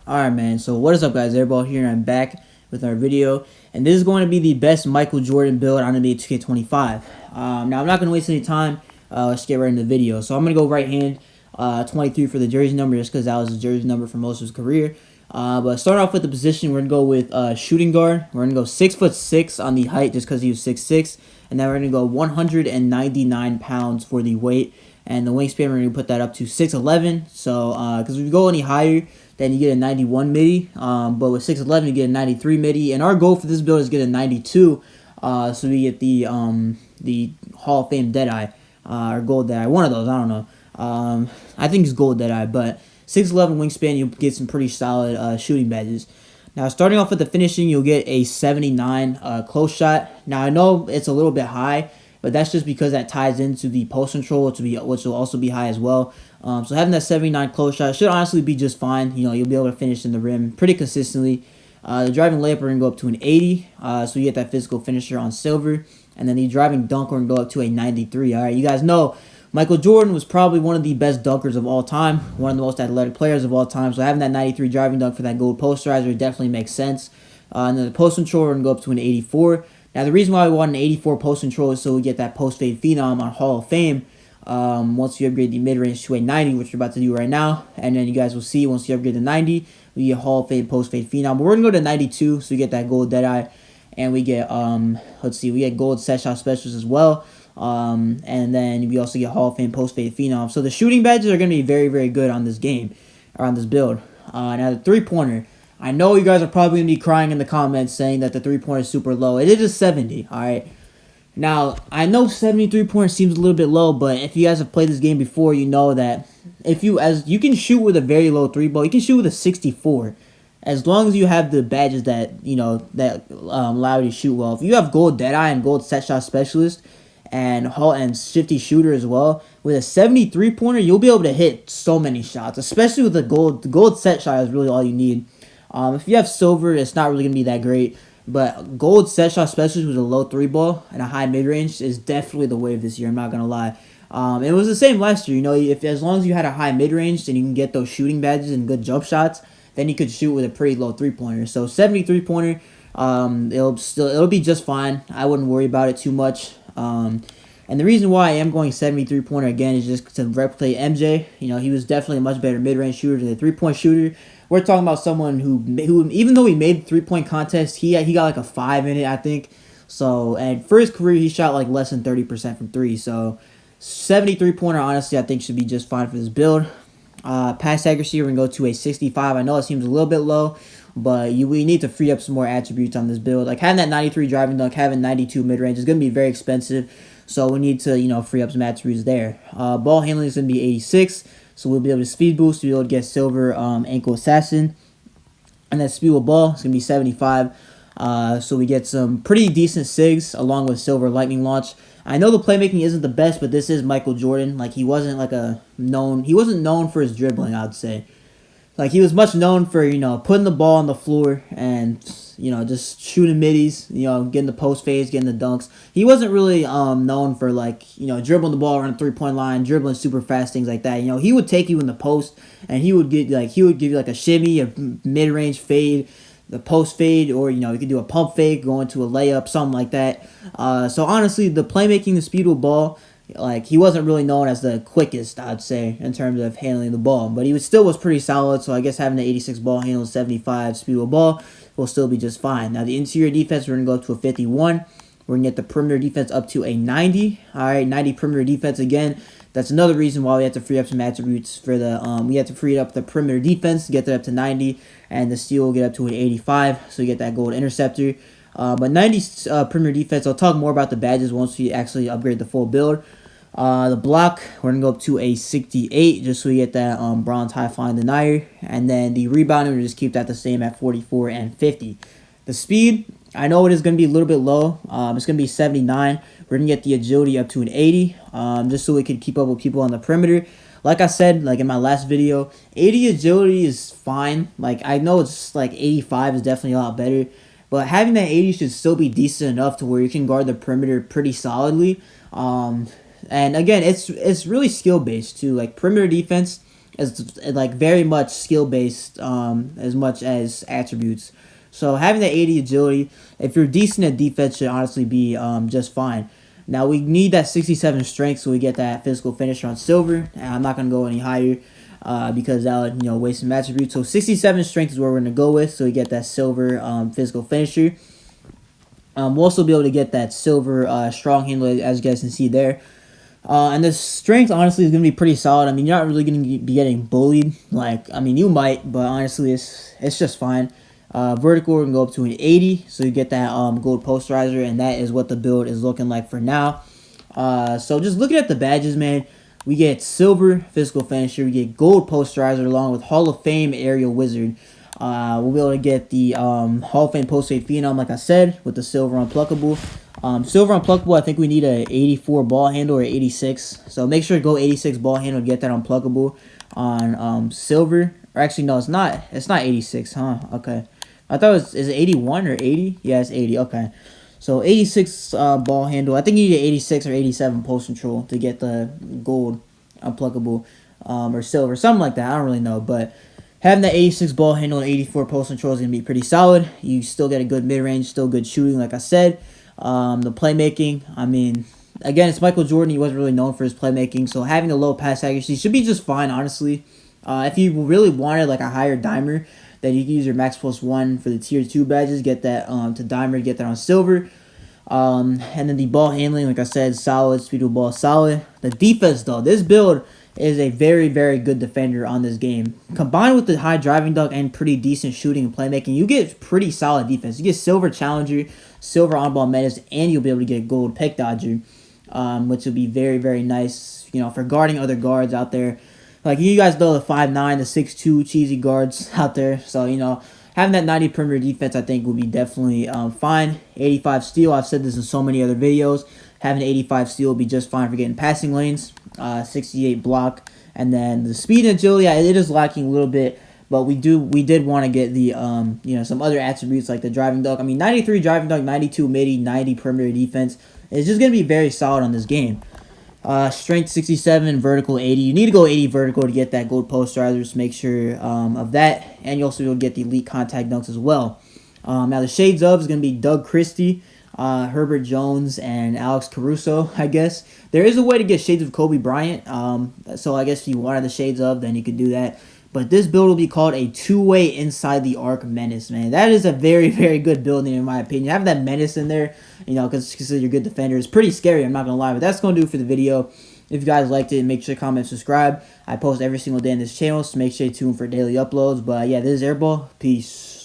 Alright, man, so what is up, guys? Airball here, and I'm back with our video, and this is going to be the best Michael Jordan build on NBA 2K25. Now, I'm not going to waste any time. Let's get right into the video. So I'm going to go right hand, 23 for the jersey number, just because that was his jersey number for most of his career. But start off with the position, we're going to go with shooting guard. We're going to go 6'6" on the height, just because he was 6'6", and then we're going to go 199 pounds for the weight. And the wingspan, we're going to put that up to 6'11". So, because if you go any higher, then you get a 91 midi. But with 6'11", you get a 93 midi. And our goal for this build is to get a 92. So we get the Hall of Fame Deadeye, or Gold Deadeye. One of those, I don't know. I think it's Gold Deadeye, but 6'11" wingspan, you'll get some pretty solid shooting badges. Now, starting off with the finishing, you'll get a 79 close shot. Now, I know it's a little bit high, but that's just because that ties into the post control, which will also be high as well. So having that 79 close shot should honestly be just fine. You know, you'll be able to finish in the rim pretty consistently. The driving layup, we're going to go up to an 80. So you get that physical finisher on silver. And then the driving dunk, we're going to go up to a 93. All right, you guys know Michael Jordan was probably one of the best dunkers of all time, one of the most athletic players of all time. So having that 93 driving dunk for that gold posterizer definitely makes sense. And then the post control, we're going to go up to an 84. Now, the reason why we want an 84 post control is so we get that post-fade phenom on Hall of Fame once you upgrade the mid-range to a 90, which we're about to do right now. And then you guys will see once you upgrade to 90, we get Hall of Fame post-fade phenom. But we're going to go to 92, so we get that gold Deadeye. And we get, we get gold set shot specials as well. And then we also get Hall of Fame post-fade phenom. So the shooting badges are going to be very, very good on this game, or on this build. Now, the three-pointer. I know you guys are probably going to be crying in the comments saying that the three-pointer is super low. It is a 70, alright? Now, I know 73-pointer seems a little bit low, but if you guys have played this game before, you know that you can shoot with a very low three ball. You can shoot with a 64. As long as you have the badges that, allow you to shoot well. If you have gold Deadeye and gold set shot specialist and shifty shooter as well, with a 73-pointer, you'll be able to hit so many shots, especially with the gold. The gold set shot is really all you need. If you have silver, it's not really going to be that great. But gold set shot specialist with a low three ball and a high mid-range is definitely the wave this year, I'm not going to lie. It was the same last year. You know, as long as you had a high mid-range and you can get those shooting badges and good jump shots, then you could shoot with a pretty low three-pointer. So 73-pointer, it'll be just fine. I wouldn't worry about it too much. And the reason why I am going 73-pointer again is just to replicate MJ. You know, he was definitely a much better mid-range shooter than a three-point shooter. We're talking about someone who even though he made the three-point contest, he got like a 5 in it, I think. So, and for his career, he shot like less than 30% from three. So, 73-pointer, honestly, I think should be just fine for this build. Pass accuracy, we're going to go to a 65. I know it seems a little bit low, but we need to free up some more attributes on this build. Like having that 93 driving dunk, having 92 mid-range is going to be very expensive. So we need to, free up some attributes there. Ball handling is going to be 86. So we'll be able to speed boost, we'll be able to get silver ankle assassin. And then speed with ball is going to be 75. So we get some pretty decent SIGs along with silver lightning launch. I know the playmaking isn't the best, but this is Michael Jordan. Like he wasn't known for his dribbling, I would say. Like he was much known for, putting the ball on the floor and, just shooting middies, getting the post fades, getting the dunks. He wasn't really known for dribbling the ball around the 3-point line, dribbling super fast, things like that. He would take you in the post and he would give you like a shimmy, a mid-range fade, the post fade, or you could do a pump fake, go into a layup, something like that. So honestly, the playmaking, the speed with ball, like he wasn't really known as the quickest, I'd say, in terms of handling the ball, but he still was pretty solid. So I guess having the 86 ball handle, 75 speed with ball will still be just fine. Now the interior defense, we're gonna go up to a 51. We're gonna get the perimeter defense up to a 90. All right, 90 perimeter defense again. That's another reason why we have to free up some attributes for the we have to free up the perimeter defense to get that up to 90, and the steal will get up to an 85, so you get that gold interceptor. But 90 perimeter defense, I'll talk more about the badges once we actually upgrade the full build. The block, we're going to go up to a 68 just so we get that bronze high flying denier. And then the rebounding, we'll just keep that the same at 44 and 50. The speed, I know it is going to be a little bit low. It's going to be 79. We're going to get the agility up to an 80 just so we can keep up with people on the perimeter. Like I said, like in my last video, 80 agility is fine. Like I know it's like 85 is definitely a lot better. But having that 80 should still be decent enough to where you can guard the perimeter pretty solidly. And again, it's really skill based too. Like perimeter defense, as like very much skill based, as much as attributes. So having that 80 agility, if you're decent at defense, should honestly be just fine. Now we need that 67 strength, so we get that physical finisher on silver. And I'm not gonna go any higher because that would waste some attributes. So 67 strength is where we're gonna go with, so we get that silver physical finisher. We'll also be able to get that silver strong handle, as you guys can see there. And the strength, honestly, is going to be pretty solid. I mean, you're not really going to be getting bullied. Like, I mean, you might, but honestly, it's just fine. Vertical, we can go up to an 80, so you get that gold posterizer, and that is what the build is looking like for now. So just looking at the badges, man, we get silver physical finisher, we get gold posterizer along with Hall of Fame aerial wizard. We'll be able to get the Hall of Fame post-8 phenom, like I said, with the silver unpluckable. Silver unpluckable, I think we need a 84 ball handle or 86. So make sure to go 86 ball handle to get that unpluckable on silver. Or actually, no, it's not. It's not 86, huh? Okay. I thought is it 81 or 80? Yeah, it's 80. Okay. So 86 ball handle. I think you need an 86 or 87 post control to get the gold unpluckable or silver, something like that. I don't really know, but having that 86 ball handle and 84 post control is going to be pretty solid. You still get a good mid-range, still good shooting, like I said. The playmaking, I mean, again, it's Michael Jordan. He wasn't really known for his playmaking, so having a low pass accuracy should be just fine, honestly. If you really wanted like a higher dimer, then you can use your max +1 for the tier 2 badges, get that to dimer, get that on silver. And then the ball handling, like I said, solid. Speed of the ball, solid. The defense, though, this build is a very, very good defender on this game. Combined with the high driving dunk and pretty decent shooting and playmaking, you get pretty solid defense. You get silver challenger, silver on-ball menace, and you'll be able to get gold pick dodger, which will be very, very nice, for guarding other guards out there. Like, you guys know the 5'9", the 6'2", cheesy guards out there. So, having that 90 perimeter defense, I think, will be definitely fine. 85 steal, I've said this in so many other videos. Having 85 steal will be just fine for getting passing lanes. 68 block. And then the speed and agility, it is lacking a little bit. But we did want to get the, some other attributes like the driving dunk. I mean, 93 driving dunk, 92 midi, 90 perimeter defense. It's just going to be very solid on this game. Strength 67, vertical 80. You need to go 80 vertical to get that gold posterizer, so make sure of that. And you also will get the elite contact dunks as well. Now the shades of is going to be Doug Christie, Herbert Jones, and Alex Caruso, I guess. There is a way to get shades of Kobe Bryant. So I guess if you wanted the shades of, then you could do that. But this build will be called a two-way inside the arc menace, man. That is a very, very good building in my opinion. Have that menace in there, because you're a good defender. It's pretty scary, I'm not going to lie. But that's going to do it for the video. If you guys liked it, make sure to comment, subscribe. I post every single day on this channel, so make sure to tune for daily uploads. But yeah, this is Airball. Peace.